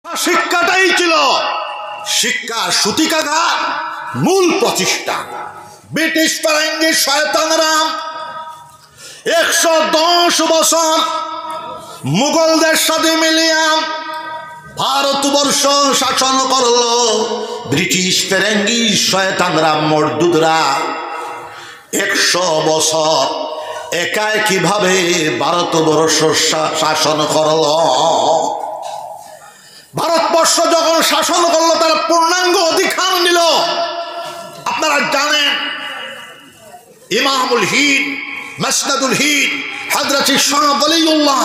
শিক্ষাটাই ছিল শিক্ষার সূতিকাগার মূল প্রতিষ্ঠা। ব্রিটিশ ফেরেঙ্গি শয়তানরা 110 বছর মুঘলদের সাথে মিলিয়ে ভারতবর্ষ শাসন করলো। ব্রিটিশ ফেরেঙ্গি শয়তানরা মরদুদরা 100 বছর একাই কিভাবে ভারতবর্ষ শাসন করলো। ভারতবর্ষ যখন শাসন করলো তারা পূর্ণাঙ্গ অধিকার নিল। আপনারা জানেন ইমামুল হিদ মাসনাদুল হিদ হযরত শাহ ওয়ালিউল্লাহ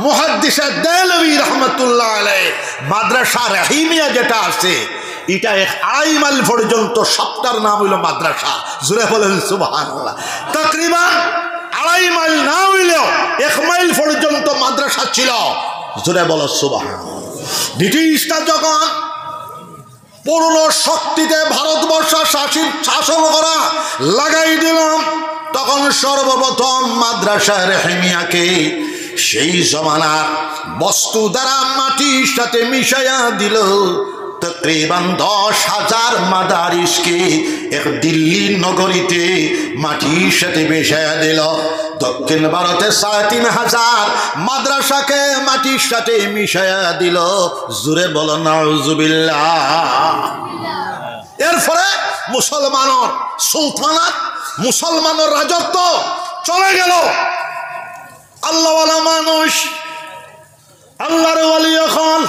মুহাদ্দিস দেলভী রাহমাতুল্লাহ আলাইহি মাদ্রাসা রহিমিয়া যেটা আছে এটা 2.5 মাইল পর্যন্ত সবটার নাম হইল মাদ্রাসা। জোরে বলেন সুবহানাল্লাহ। তাকরিবান 2.5 মাইল না হইলেও 1 মাইল পর্যন্ত মাদ্রাসা ছিল। জোরে বলো সুবহানাল্লাহ। ব্রিটিশরা যখন পূর্ণ শক্তিতে ভারতবর্ষ শাসন করা লাগাই দিল তখন সর্বপ্রথম মাদ্রাসা রহিমিয়াকে সেই জমানার বস্তু দ্বারা মাটির সাথে মিশাইয়া দিল। তকরিবান 10,000 মাদারিসকে এক দিল্লি নগরীতে মাটির সাথে মিশাইয়া দিল। দক্ষিণ ভারতে 3,500 মাদ্রাসাকে মাটির সাথে মিশাইয়া দিল। জোরে বলো নাউজুবিল্লাহ। এরপরে মুসলমানের সুলতানাত মুসলমানের রাজত্ব চলে গেল। আল্লাহওয়ালা মানুষ আল্লাহর ওয়ালি এখন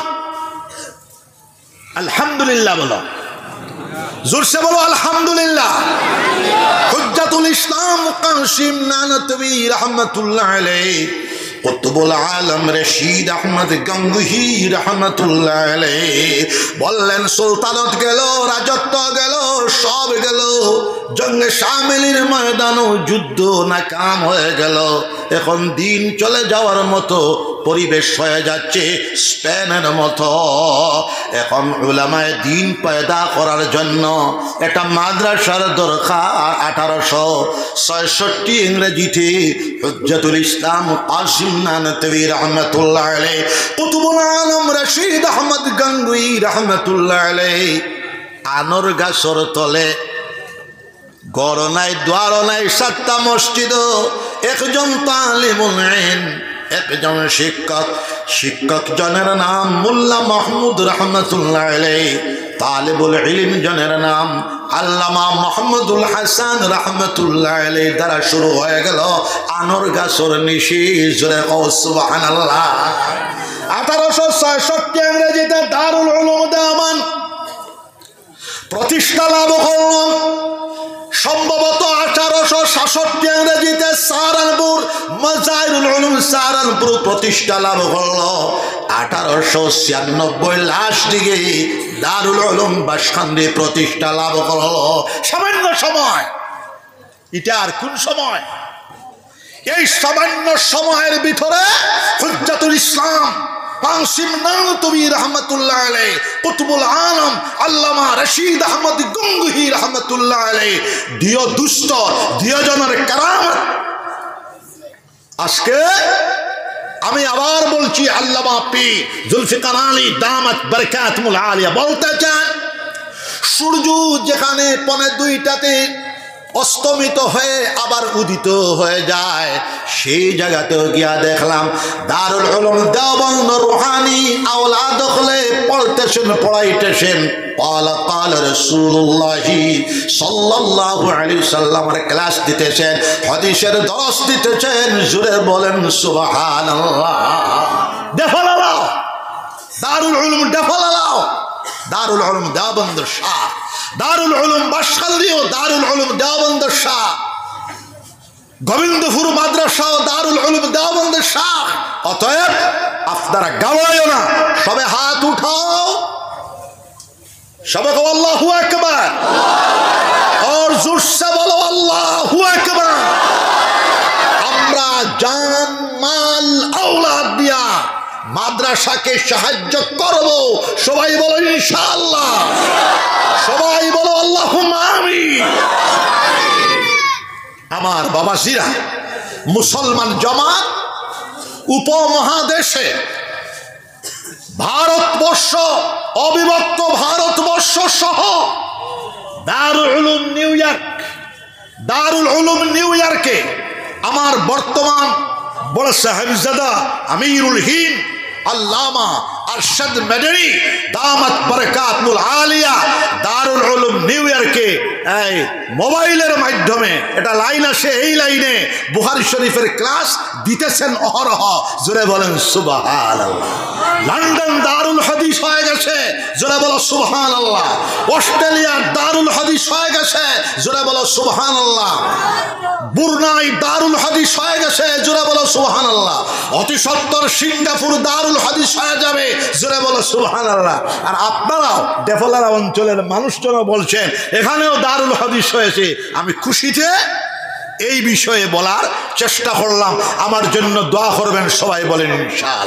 আলহামদুলিল্লাহ বলো, জোরসে বলো আলহামদুলিল্লাহ। হুজ্জাতুল ইসলাম কাসিম নানতবী রাহমাতুল্লাহ আলাইহি কুতুবুল আলম রশিদ আহমদ গঙ্গুহি রাহমাতুল্লাহ আলাইহি বললেন সুলতানত গেল, রাজত্ব গেল, সব গেল। জঙ্গে শামিলির ময়দানও যুদ্ধ নাকাম হয়ে গেল। এখন দিন চলে যাওয়ার মতো পরিবেশ হয়ে যাচ্ছে স্পেনের মতো। এখন উলামায়ে দিন পয়দা করার জন্য একটা মাদ্রাসার দরকার। 1866 ইংরেজিতে হুজ্জাতুল ইসলাম কাসিম নানতবী রাহমাতুল্লাহ আলাইহি কুতুবুল আলম রশিদ আহমদ গঙ্গুই রাহমাতুল্লাহ আলাইহি আনর গাছর তলে গড় নাই দ্বার নাই 7টা মসজিদ, একজন তালিমুল ইলম, একজন শিক্ষক জনের নাম মোল্লা মাহমুদ রাহমাতুল্লাহ আলাইহি, তালিবুল ইলম জনের নাম আল্লামা মুহাম্মদুল হাসান রাহমাতুল্লাহ আলাইহি। দ্বারা শুরু হয়ে গেল আনর গাছর নিশি। জোরে সুবহানাল্লাহ। 1866 ইংরেজিতে দারুল উলুম দেওবন্দ প্রতিষ্ঠা লাভ করল। সম্ভবত 1866 ইংরেজিতে সাহারানপুর মাজাহিরুল উলুম সাহারানপুর প্রতিষ্ঠা লাভ করল। 1896 লাস্ট দিকে দারুল উলুম বাসখান্দি প্রতিষ্ঠা লাভ করল। সামান্য সময়। এটা আর কোন সময়? এই সামান্য সময়ের ভিতরে হুজ্জাতুল ইসলাম কাসিম নানতবী রাহমাতুল্লাহ আলাইহি কুতুবুল আলম আল্লামা রশিদ আহমদ গঙ্গুহি রাহমাতুল্লাহ আলাইহি দুষ্ট জনের কারামত। আজকে আমি আবার বলছি আল্লামা পীর জুলফিকার আলী দামাত বারাকাতুহুল আলিয়া বলতে চান সূর্য যেখানে 2:30টাতে অস্তমিত হয়ে আবার উদিত হয়ে যায় সেই জায়গাতেও গিয়া দেখলাম দারুল উলুম দেওবন্দ রুহানি আওলাদ হলে পড়তেছেন পড়াইতেছেন قال رسول الله সাল্লাল্লাহু আলাইহি সাল্লামের ক্লাস দিতেছেন, হাদিসের দরস দিতেছেন। জোরে বলেন সুবহানাল্লাহ। দেফালাও দারুল উলুম দেফালাও দারুল উলুম দেওবন্দ শাহ, দারুল উলুম বাসখালী ও দারুল উলুম দেওবন্দ শাহ, গোবিন্দপুর মাদ্রাসা ও দারুল উলুম দেওবন্দ শাহ। অতএব আপনারা গাওয়ায়ও না, সবে হাত উঠাও, সবে কও আল্লাহু আকবার, और जोर से बोलो আল্লাহু আকবার। আমরা জান মাল আওলাদ দিয়া মাদ্রাসাকে সাহায্য করব। সবাই বলো ইনশাআল্লাহ, সবাই বলো আল্লাহুম্মা আমিন। আমার বাবাজিরা, মুসলমান জামাত উপমহাদেশে ভারতবর্ষ, অবিভক্ত ভারতবর্ষ সহ দারুল উলুম নিউ ইয়র্কে আমার বর্তমান বড় সাহেবজাদা আমিরুল হিন্দ আল্লামা আরশাদ মাদানী দামাত বারাকাতুল আলিয়া দারুল উলুম নিউ ইয়র্কে এই মোবাইলের মাধ্যমে এটা লাইন আসে, এই লাইনে বুখারী শরীফের ক্লাস দিতেছেন অহরহ। জোরে বলেন সুবহানাল্লাহ। লন্ডন দারুল হাদিস হয়ে গেছে, জোরে বলো সুবহানাল্লাহ। অস্ট্রেলিয়ার দারুল হাদিস হয়ে গেছে, জোরে বলো সুবহানাল্লাহ। বুরনাই দারুল হাদিস হয়ে গেছে, জোরে বলো সুবহানাল্লাহ। অতি সত্বর সিঙ্গাপুর দারুল হাদিস হয়ে যাবে, জোরে বলো সুবহানাল্লাহ। আর আপনারাও ডেভেলপ অঞ্চলের মানুষজন বলছেন এখানেও দারুল হাদিস হয়েছে। আমি খুশিতে এই বিষয়ে বলার চেষ্টা করলাম। আমার জন্য দোয়া করবেন সবাই, বলেন ইনশাআল্লাহ।